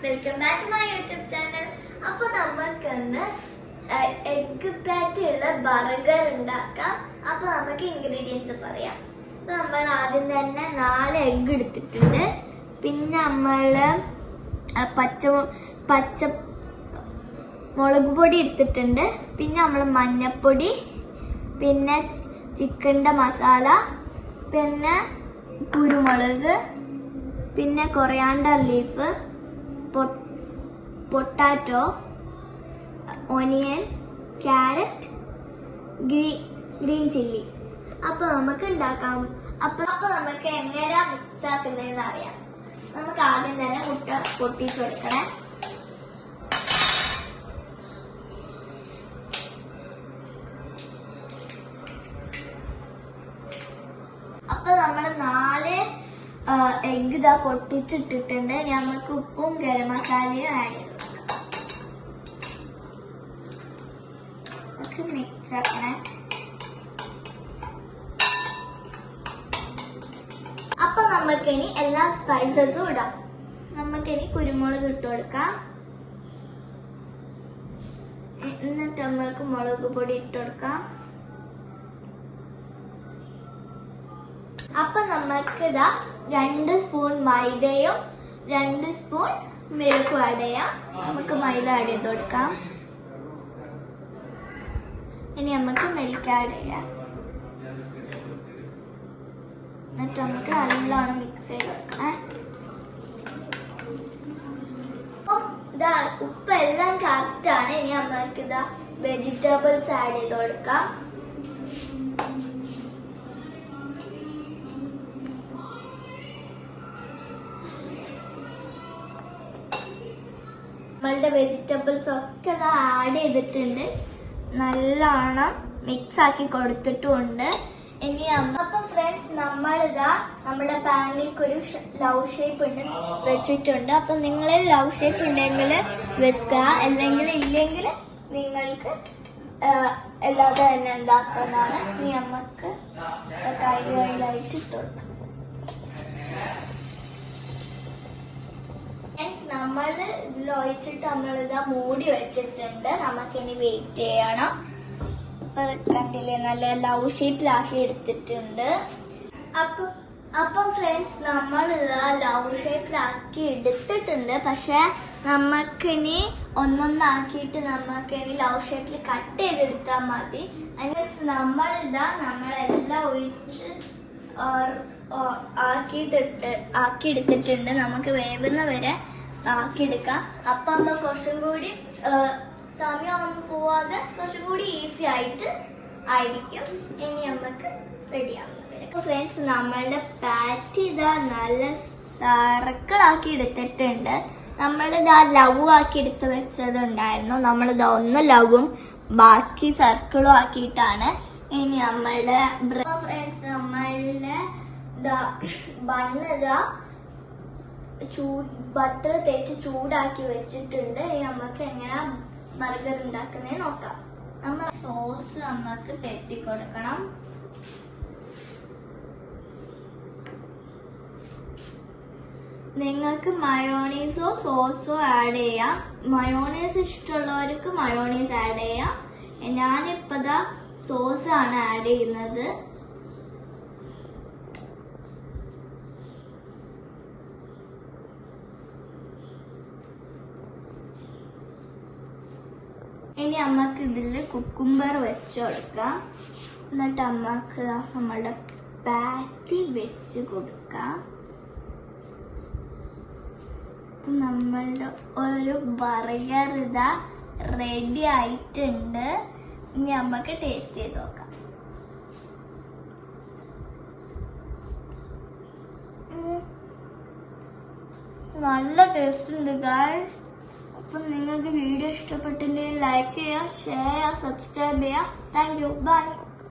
Welcome back to my YouTube channel. അപ്പോൾ നമ്മൾക്കിന്ന് egg പാറ്റിയുള്ള burger ഉണ്ടാക്കാം. അപ്പോൾ നമുക്ക് ഇൻഗ്രീഡിയൻസ് പറയാം. നമ്മൾ ആദ്യം തന്നെ 4 എഗ് എടുത്തിട്ടുണ്ട്. പിന്നെ നമ്മൾ പച്ച മുളക് പൊടി എടുത്തിട്ടുണ്ട്. പിന്നെ നമ്മൾ മഞ്ഞപ്പൊടി, പിന്നെ ചിക്കൻ്റെ മസാല, പിന്നെ കുരുമുളക്, പിന്നെ coriander leaf, potato, onion, carrot, green chilli. അപ്പോൾ നമുക്ക് ഉണ്ടാക്കാം. അപ്പോൾ നമുക്ക് എങ്ങനെ മിക്സ് ആക്കുന്നതെന്ന് അറിയാം. നമുക്ക് ആദ്യം തന്നെ മുട്ട പൊട്ടിച്ചു കൊടുക്കണേ. അപ്പൊ നമ്മൾ 4 എഗ് ഇതാ പൊട്ടിച്ചിട്ടിട്ടുണ്ട്. നമുക്ക് ഉപ്പും ഗരം മസാലയും ആഡ് ചെയ്ത് നമുക്ക് മിക്സ് ആക്കണേ. അപ്പൊ നമുക്കിനി എല്ലാ സ്പൈസസും ഇടാം. നമുക്കിനി കുരുമുളക് ഇട്ട് കൊടുക്കാം. എന്നിട്ട് നമ്മൾക്ക് മുളക് പൊടി ഇട്ട് കൊടുക്കാം. അപ്പൊ നമുക്ക് ഇതാ 2 സ്പൂൺ മൈദയും 2 സ്പൂൺ മിൽക്കും ആഡ് ചെയ്യാം. നമുക്ക് മൈദ ആഡ് ചെയ്ത് കൊടുക്കാം. ഇനി നമുക്ക് മിൽക്ക് ആഡ് ചെയ്യാം. എന്നിട്ട് നമുക്ക് നല്ലോണം മിക്സ് ചെയ്ത് കൊടുക്കാം. ഇതാ ഉപ്പ് എല്ലാം കറക്റ്റ് ആണ്. ഇനി നമുക്ക് ഇതാ വെജിറ്റബിൾസ് ആഡ് ചെയ്ത് കൊടുക്കാം. നമ്മളുടെ വെജിറ്റബിൾസ് ഒക്കെ ഇതാ ആഡ് ചെയ്തിട്ടുണ്ട്. നല്ലോണം മിക്സ് ആക്കി കൊടുത്തിട്ടുമുണ്ട്. ഇനി അപ്പൊ ഫ്രണ്ട്സ്, നമ്മളിതാ നമ്മുടെ പാനിലേക്ക് ഒരു ലവ് ഷേപ്പ് ഉണ്ട് വെച്ചിട്ടുണ്ട്. അപ്പൊ നിങ്ങൾ ലവ് ഷേപ്പ് ഉണ്ടെങ്കിൽ വെക്കുക, അല്ലെങ്കിൽ ഇല്ലെങ്കിൽ നിങ്ങൾക്ക് അല്ലാതെ തന്നെ എന്താക്കുന്നതാണ്. ഇനി നമുക്ക് കൈലായിട്ട് ഇട്ട് കൊടുക്കാം. നമ്മൾ ഇതിൽ ഒഴിച്ചിട്ട് നമ്മളിതാ മൂടി വെച്ചിട്ടുണ്ട്. നമുക്കിനി വെയിറ്റ് ചെയ്യണം. കണ്ടില്ലേ, നല്ല ലവ് ഷേപ്പിലാക്കി എടുത്തിട്ടുണ്ട്. അപ്പം ഫ്രണ്ട്സ്, നമ്മൾ ഇതാ ലവ് ഷേപ്പിലാക്കി എടുത്തിട്ടുണ്ട്. പക്ഷെ നമുക്കിനി ഒന്നൊന്നാക്കിയിട്ട് നമുക്കിനി ലവ് ഷേപ്പിൽ കട്ട് ചെയ്തെടുത്താൽ മതി. നമ്മളിതാ നമ്മളെല്ലാം ഒഴിച്ച് ആക്കിയെടുത്തിട്ടുണ്ട്. നമുക്ക് വേവുന്ന വരെ ആക്കിയെടുക്കാം. അപ്പൊ കുറച്ചും കൂടി സമയമൊന്നും പോവാതെ കുറച്ചും കൂടി ഈസി ആയിട്ട് ആയിരിക്കും. ഇനി നമുക്ക് റെഡിയാവുന്നത് വരെ. ഫ്രണ്ട്സ്, നമ്മളുടെ പാറ്റി ഇതാ നല്ല സർക്കിളാക്കി എടുത്തിട്ടുണ്ട്. നമ്മളിതാ ലവ് ആക്കി എടുത്ത് വെച്ചതുണ്ടായിരുന്നു. നമ്മളിതാ 1 ലവും ബാക്കി സർക്കിളും ആക്കിയിട്ടാണ്. ഇനി നമ്മളുടെ ഫ്രണ്ട്സ്, നമ്മളുടെ ബണ്ണ് ഇതാ ബട്ടർ തേച്ച് ചൂടാക്കി വെച്ചിട്ടുണ്ട്. നമുക്ക് എങ്ങനെ ബർഗർ ഉണ്ടാക്കുന്നത് നോക്കാം. നമ്മൾ സോസ് നമുക്ക് പെരട്ടി കൊടുക്കണം. നിങ്ങൾക്ക് മയോണീസോ സോസോ ആഡ് ചെയ്യാം. മയോണീസ് ഇഷ്ടമുള്ളവർക്ക് മയോണീസ് ആഡ് ചെയ്യാം. ഞാനിപ്പതാ സോസ് ആണ് ആഡ് ചെയ്യുന്നത്. ഇനി നമുക്ക് ഇതിൽ കുക്കുംബർ വെച്ച് കൊടുക്കാം. എന്നിട്ട് നമുക്ക് നമ്മളുടെ പാറ്റി വെച്ച് കൊടുക്കാം. നമ്മളുടെ ഒരു ബർഗർ ഇതാ റെഡി ആയിട്ടുണ്ട്. ഇനി നമുക്ക് ടേസ്റ്റ് ചെയ്ത് നോക്കാം. നല്ല ടേസ്റ്റ് ഉണ്ട് ഗായ്സ്. അപ്പം നിങ്ങൾക്ക് വീഡിയോ ഇഷ്ടപ്പെട്ടിട്ടുണ്ടെങ്കിൽ ലൈക്ക് ചെയ്യുക, ഷെയർ ചെയ്യുക, സബ്സ്ക്രൈബ് ചെയ്യുക. Thank you. ബൈ.